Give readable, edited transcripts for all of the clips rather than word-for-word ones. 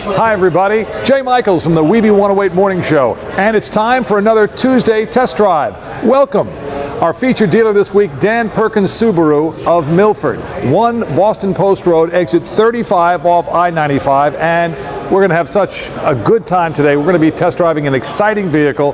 Hi everybody, Jay Michaels from the WEBE 108 Morning Show, and it's time for another Tuesday test drive. Welcome. Our featured dealer this week, Dan Perkins Subaru of Milford, 1 Boston Post Road, exit 35 off I-95, and we're going to have such a good time today. We're going to be test driving an exciting vehicle,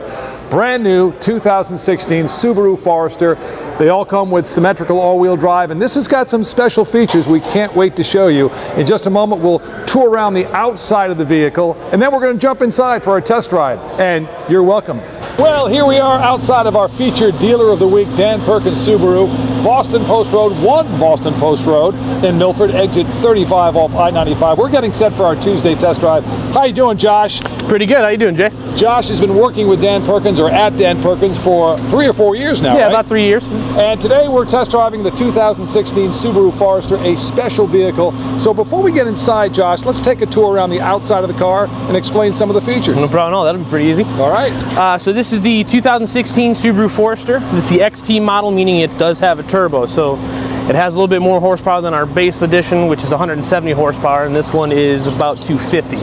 brand new 2016 Subaru Forester. They all come with symmetrical all-wheel drive, and this has got some special features we can't wait to show you. In just a moment, we'll tour around the outside of the vehicle, and then we're going to jump inside for our test drive, and you're welcome. Well, here we are outside of our featured dealer of the week, Dan Perkins Subaru, Boston Post Road, 1 Boston Post Road in Milford, exit 35 off I-95. We're getting set for our Tuesday test drive. How you doing, Josh? Pretty good. How you doing, Jay? Josh has been working with Dan Perkins, or at Dan Perkins, for 3 or 4 years now, Yeah, right? about 3 years. And today we're test driving the 2016 Subaru Forester, a special vehicle. So before we get inside, Josh, let's take a tour around the outside of the car and explain some of the features. No problem at all. That'll be pretty easy. All right. So this is the 2016 Subaru Forester. This is the XT model, meaning it does have a turbo. So it has a little bit more horsepower than our base edition, which is 170 horsepower, and this one is about 250.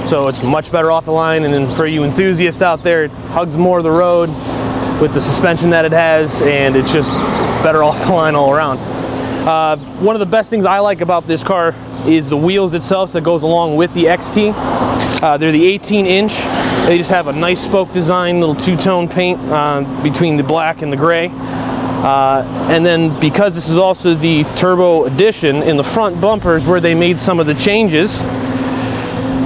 So it's much better off the line, and then for you enthusiasts out there, it hugs more of the road with the suspension that it has, and it's just better off the line all around. One of the best things I like about this car is the wheels itself that goes along with the XT. They're the 18-inch. They just have a nice spoke design, little two-tone paint between the black and the gray. And then because this is also the turbo edition, in the front bumpers where they made some of the changes,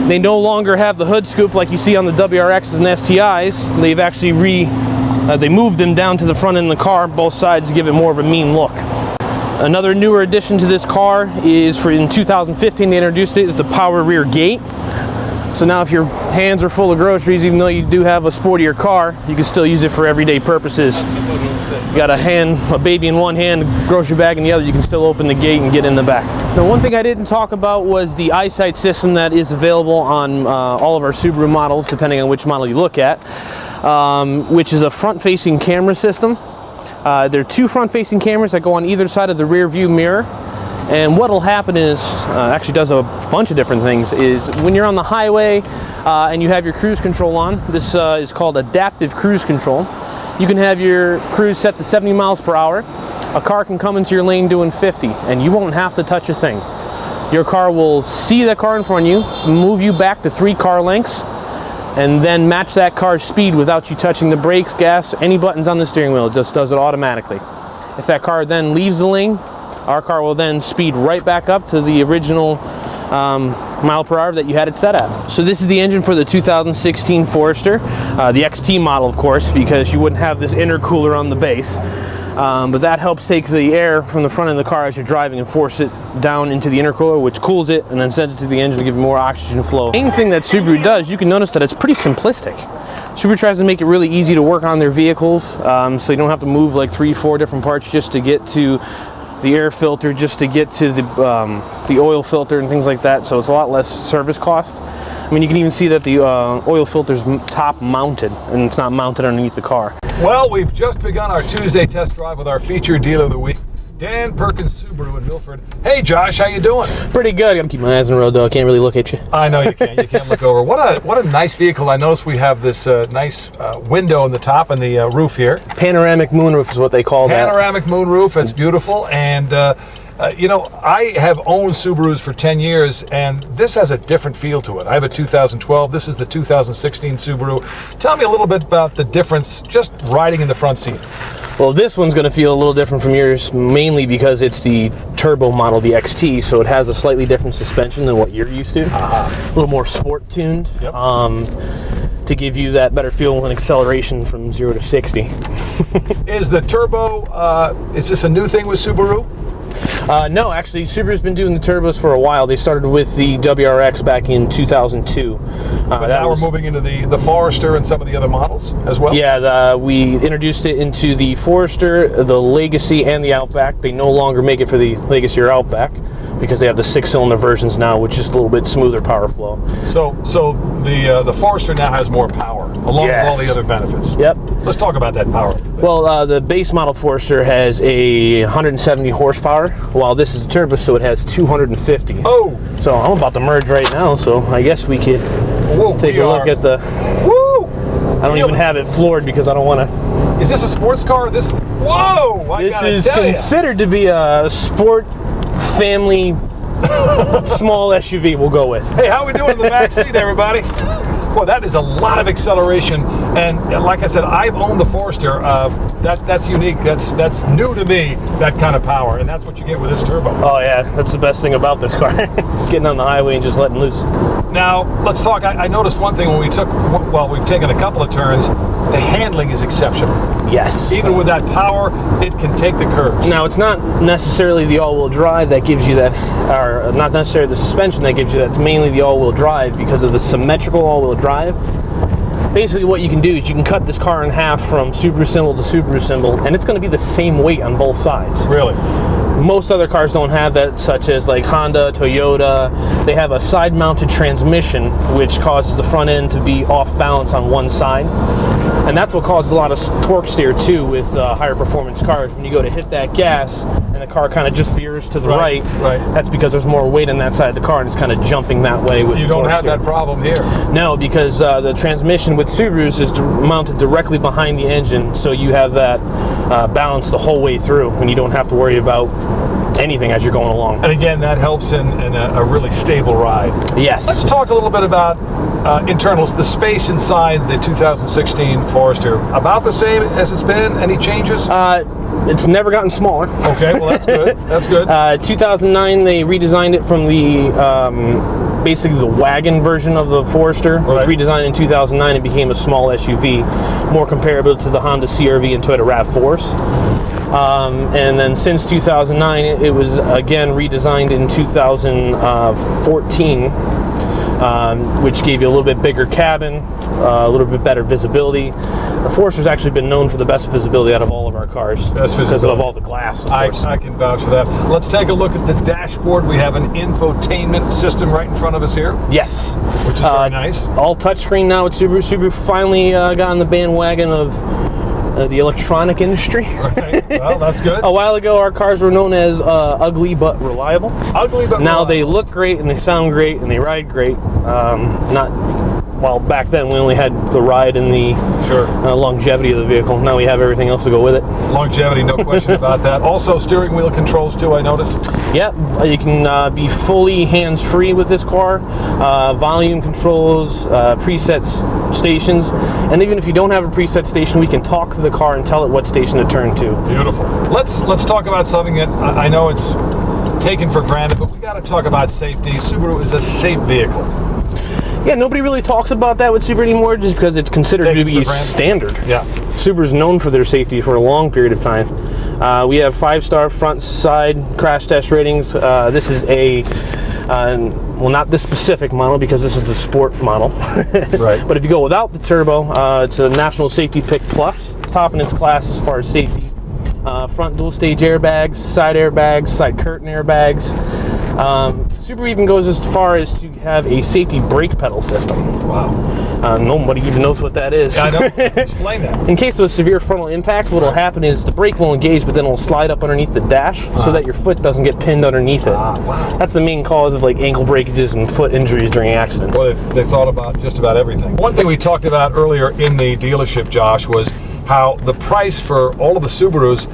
they no longer have the hood scoop like you see on the WRXs and STIs. They've actually they moved them down to the front end of the car, both sides, to give it more of a mean look. Another newer addition to this car is in 2015 they introduced it, is the power rear gate. So now if your hands are full of groceries, even though you do have a sportier car, you can still use it for everyday purposes. You got a baby in one hand, a grocery bag in the other, you can still open the gate and get in the back. Now, one thing I didn't talk about was the eyesight system that is available on all of our Subaru models, depending on which model you look at, which is a front-facing camera system. There are 2 front-facing cameras that go on either side of the rear view mirror. And what'll happen is, actually does a bunch of different things, is when you're on the highway and you have your cruise control on, this is called adaptive cruise control. You can have your cruise set to 70 miles per hour. A car can come into your lane doing 50, and you won't have to touch a thing. Your car will see that car in front of you, move you back to 3 car lengths, and then match that car's speed without you touching the brakes, gas, any buttons on the steering wheel. It just does it automatically. If that car then leaves the lane, our car will then speed right back up to the original mile per hour that you had it set at. So this is the engine for the 2016 Forester, the XT model, of course, because you wouldn't have this intercooler on the base. But that helps take the air from the front of the car as you're driving and force it down into the intercooler, which cools it and then sends it to the engine to give you more oxygen flow. The main thing that Subaru does, you can notice that it's pretty simplistic. Subaru tries to make it really easy to work on their vehicles, so you don't have to move like 3-4 different parts just to get to the air filter, just to get to the oil filter and things like that, so it's a lot less service cost. I mean, you can even see that the oil filter's top mounted, and it's not mounted underneath the car. Well, we've just begun our Tuesday test drive with our featured dealer of the week, Dan Perkins Subaru in Milford. Hey Josh, how you doing? Pretty good. I gotta keep my eyes on the road though. I can't really look at you. I know you can't. You can't look over. What a nice vehicle. I noticed we have this nice window in the top and the roof here. Panoramic moonroof is what they call that. Panoramic moonroof. It's beautiful. And you know, I have owned Subarus for 10 years, and this has a different feel to it. I have a 2012. This is the 2016 Subaru. Tell me a little bit about the difference just riding in the front seat. Well, this one's going to feel a little different from yours, mainly because it's the turbo model, the XT, so it has a slightly different suspension than what you're used to. A little more sport tuned, yep. To give you that better feel and acceleration from 0 to 60. Is the turbo, is this a new thing with Subaru? No, actually, Subaru's been doing the turbos for a while. They started with the WRX back in 2002. But now we're moving into the Forester and some of the other models as well? Yeah, we introduced it into the Forester, the Legacy, and the Outback. They no longer make it for the Legacy or Outback. because they have the 6-cylinder versions now, which is a little bit smoother power flow. So the Forester now has more power, along with all the other benefits. Yep. Let's talk about that power. Well, the base model Forester has a 170 horsepower, while this is a turbo, so it has 250. Oh! So I'm about to merge right now, so I guess we could take a look at the... Woo! I don't even have it floored because I don't want to... Is this a sports car? Whoa! This is considered to be a sport family small SUV, we'll go with. Hey, how are we doing in the back seat, everybody? Well, that is a lot of acceleration, and like I said, I've owned the Forester. That's unique. That's new to me. That kind of power, and that's what you get with this turbo. Oh yeah, that's the best thing about this car. It's getting on the highway and just letting loose. Now let's talk. I noticed one thing when we've taken a couple of turns. The handling is exceptional. Yes. Even with that power, it can take the curves. Now, it's not necessarily the all-wheel drive that gives you that, or not necessarily the suspension that gives you that. It's mainly the all-wheel drive because of the symmetrical all-wheel drive. Basically, what you can do is you can cut this car in half from Subaru symbol to Subaru symbol, and it's going to be the same weight on both sides. Really? Most other cars don't have that, such as like Honda, Toyota. They have a side-mounted transmission, which causes the front end to be off balance on one side. And that's what causes a lot of torque steer too with higher performance cars. When you go to hit that gas and the car kind of just veers to the right, that's because there's more weight on that side of the car and it's kind of jumping that way with You don't have that problem here. No, because the transmission with Subarus is mounted directly behind the engine, so you have that balance the whole way through and you don't have to worry about anything as you're going along. And again, that helps in a really stable ride. Yes. Let's talk a little bit about internals. The space inside the 2016 Forester, about the same as it's been? Any changes? It's never gotten smaller. Okay, well that's good. That's good. 2009, they redesigned it from the basically the wagon version of the Forester. It was redesigned in 2009 and became a small SUV, more comparable to the Honda CR-V and Toyota RAV4s. And then since 2009, it was again redesigned in 2014, which gave you a little bit bigger cabin, a little bit better visibility. The Forester's actually been known for the best visibility out of all of our cars because of all the glass. I can vouch for that. Let's take a look at the dashboard. We have an infotainment system right in front of us here. Yes. Which is very nice. All touchscreen now at Subaru. Subaru finally got on the bandwagon of the electronic industry. Right. Well, that's good. A while ago, our cars were known as ugly but reliable. Ugly but now reliable. They look great and they sound great and they ride great. Well, back then we only had the ride and the longevity of the vehicle. Now we have everything else to go with it. Longevity, no question about that. Also, steering wheel controls too, I noticed. Yep, you can be fully hands-free with this car. Volume controls, preset stations, and even if you don't have a preset station, we can talk to the car and tell it what station to turn to. Beautiful. Let's talk about something that I know it's taken for granted, but we got to talk about safety. Subaru is a safe vehicle. Yeah, nobody really talks about that with Subaru anymore just because it's considered to be standard. Yeah. Subaru's known for their safety for a long period of time. We have 5-star front side crash test ratings. This is a, well, not this specific model because this is the sport model. Right. But if you go without the turbo, it's a National Safety Pick Plus, top in its class as far as safety. Front dual stage airbags, side curtain airbags. Subaru even goes as far as to have a safety brake pedal system. Wow. Nobody even knows what that is. Yeah, I know. Explain that. In case of a severe frontal impact, what will happen is the brake will engage, but then it'll slide up underneath the dash so that your foot doesn't get pinned underneath it. Wow. That's the main cause of like ankle breakages and foot injuries during accidents. Well, they thought about just about everything. One thing we talked about earlier in the dealership, Josh, was how the price for all of the Subarus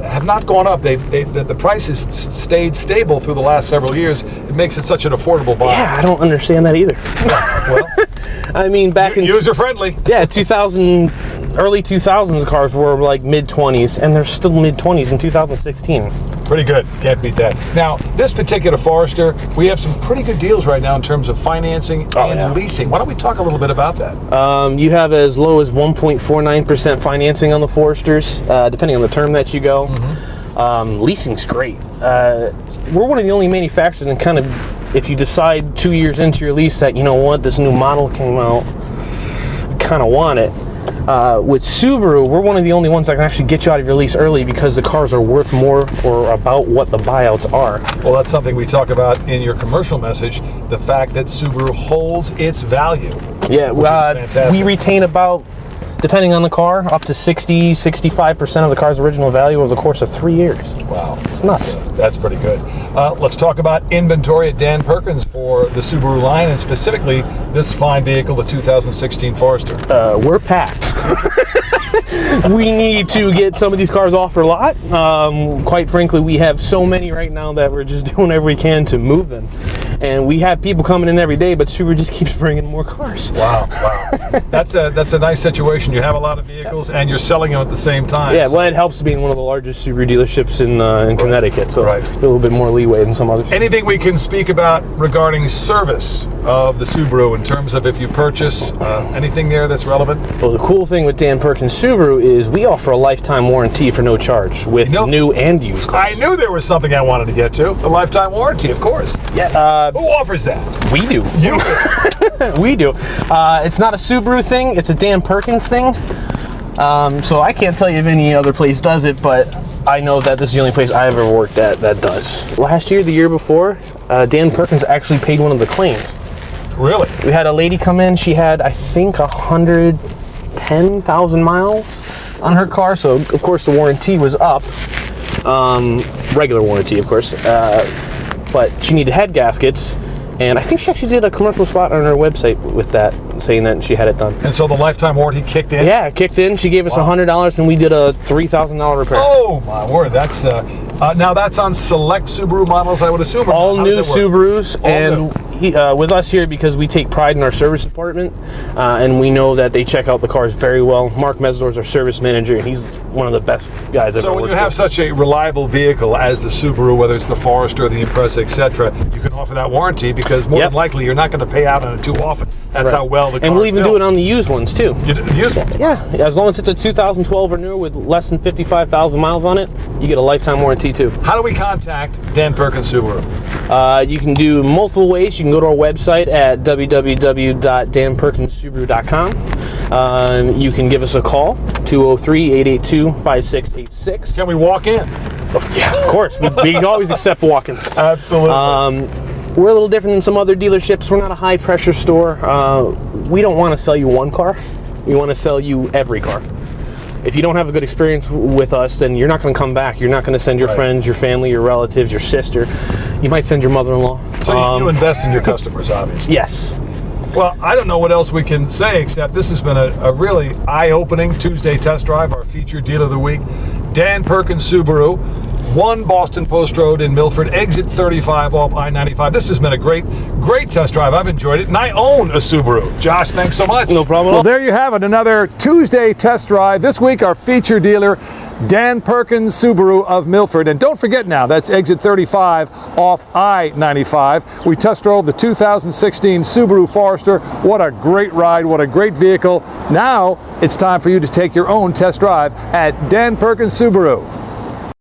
have not gone up. The price has stayed stable through the last several years. It makes it such an affordable buy. Yeah, I don't understand that either. Well, I mean, back in user friendly. Yeah, 2000, early 2000s cars were like mid-20s, and they're still mid-20s in 2016. Pretty good. Can't beat that. Now, this particular Forester, we have some pretty good deals right now in terms of financing and leasing. Why don't we talk a little bit about that? You have as low as 1.49% financing on the Foresters, depending on the term that you go. Mm-hmm. Leasing's great. We're one of the only manufacturers that kind of, if you decide 2 years into your lease that, you know what, this new model came out, I kind of want it, With Subaru, we're one of the only ones that can actually get you out of your lease early because the cars are worth more or about what the buyouts are. Well, that's something we talk about in your commercial message, the fact that Subaru holds its value. Yeah, which is fantastic. we retain about, depending on the car, up to 65% of the car's original value over the course of 3 years. Wow. It's nuts. That's pretty good. Let's talk about inventory at Dan Perkins for the Subaru line, and specifically this fine vehicle, the 2016 Forester. We're packed. We need to get some of these cars off our lot. Quite frankly, we have so many right now that we're just doing whatever we can to move them. And we have people coming in every day, but Subaru just keeps bringing more cars. Wow, wow. That's a nice situation. You have a lot of vehicles and you're selling them at the same time. Yeah, well, it helps being one of the largest Subaru dealerships in Connecticut, so Right. a little bit more leeway than some others. Anything we can speak about regarding service of the Subaru in terms of if you purchase, anything there that's relevant? Well, the cool thing with Dan Perkins Subaru is we offer a lifetime warranty for no charge with new and used cars. I knew there was something I wanted to get to. The lifetime warranty, of course. Yeah, Who offers that? we do. You. We do. It's not a Subaru thing, it's a Dan Perkins thing. So I can't tell you if any other place does it, but I know that this is the only place I ever worked at that does. Last year, the year before, Dan Perkins actually paid one of the claims. Really? We had a lady come in, she had, I think, 110,000 miles on her car, so of course the warranty was up. Regular warranty, of course. But she needed head gaskets, and I think she actually did a commercial spot on her website with that, saying that she had it done. And so the lifetime warranty kicked in? Yeah, it kicked in. She gave us $100, and we did a $3,000 repair. Oh my word, that's now that's on select Subaru models, I would assume. All new Subarus, and new. with us here, because we take pride in our service department, and we know that they check out the cars very well. Mark Mesdor is our service manager, and he's one of the best guys I've ever worked with. So when you have such a reliable vehicle as the Subaru, whether it's the Forester, the Impreza, etc., you can offer that warranty because more than likely you're not going to pay out on it too often. That's how well the car And we'll even built. do it on the used ones too. You do the used ones? Yeah, as long as it's a 2012 or newer with less than 55,000 miles on it, you get a lifetime warranty too. How do we contact Dan Perkins Subaru? You can do multiple ways. You can go to our website at www.danperkinssubaru.com. You can give us a call, 203-882-5686. Can we walk in? Yeah, of course. We always accept walk-ins. Absolutely. We're a little different than some other dealerships. We're not a high-pressure store. We don't want to sell you one car. We want to sell you every car. If you don't have a good experience with us, then you're not going to come back. You're not going to send your friends, your family, your relatives, your sister. You might send your mother-in-law. So you invest in your customers, obviously. Yes. Well, I don't know what else we can say except this has been a really eye-opening Tuesday test drive, our featured dealer of the week, Dan Perkins Subaru, 1 Boston Post Road in Milford, exit 35 off I-95. This has been a great test drive. I've enjoyed it, and I own a Subaru. Josh, thanks so much. No problem at all. Well, there you have it, another Tuesday test drive. This week, our featured dealer, Dan Perkins Subaru of Milford. And don't forget now, that's exit 35 off I-95. We test drove the 2016 Subaru Forester. What a great ride, what a great vehicle. Now it's time for you to take your own test drive at Dan Perkins Subaru.